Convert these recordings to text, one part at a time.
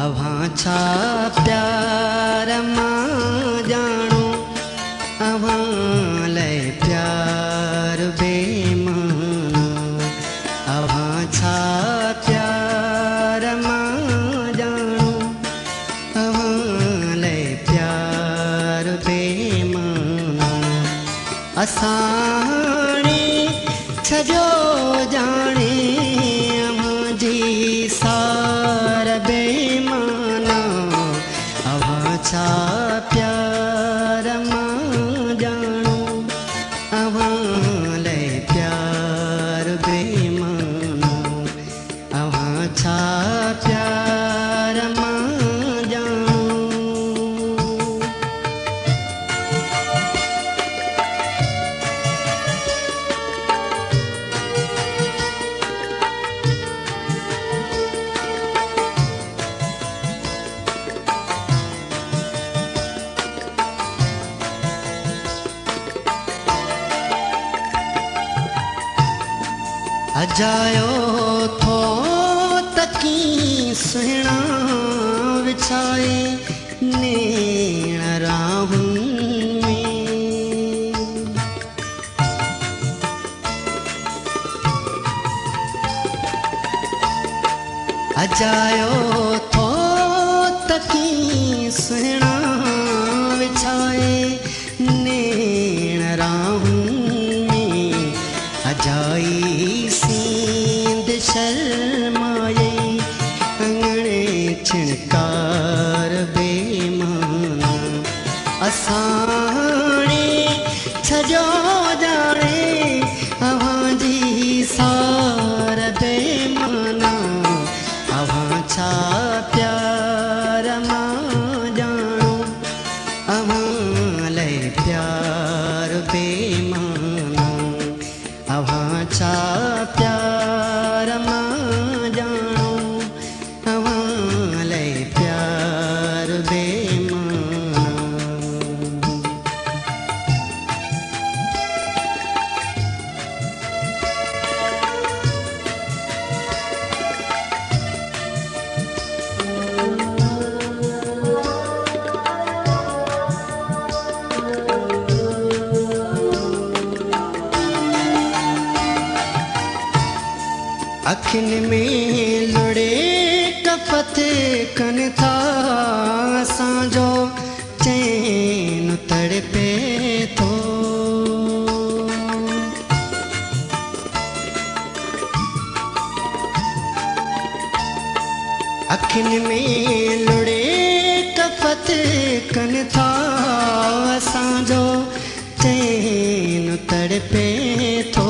अव्हां छा प्यार मां जाणो, अव्हां लाइ प्यार बेमाना। अव्हां छा प्यार मां जाणो, अव्हां लाइ प्यार बेमाना। असां छजो जाने अव्हां जी सार बेमाना। अव्हां छा प्यार मां जाणो, अव्हां लाइ प्यार बेमाना। अव्हां छा प्यार मां जाणो। अजायो थो तकी सुहिणा विछाए नेण राहुनि में। अजायो थो तकी सुहिणा विछाए नेण राहुनि में। अजाई सींद शर्माए अंगणे छिणकार बेमाना। असाणे छजो जाने अव्हां जी सार बेमाना। अव्हां छा प्यार मां जाणो, अव्हां लाइ प्यार बेमाना। अव्हां छा प्यार मां जाणो, अव्हां लाइ प्यार बेमाना। अखियुनि में लुड़े कफ़त कनि था असांजो चैन तड़पे थो। अखियुनि में लुड़े कफ़त कनि था असांजो चैन तड़पे थो।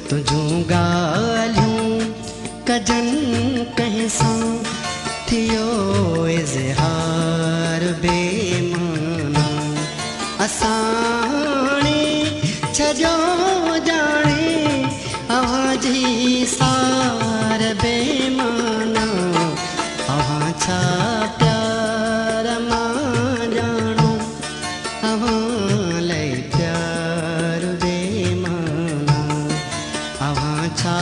तुझूं ॻाल्हियूं कजन कंहिं सां थियो इज़हार बेमाना। असाणे छजो जाने अव्हां जी सार बेमाना। अव्हां छा प्यार मां जाणो, अव्हां लाइ प्यार बेमाना। अव्हां छा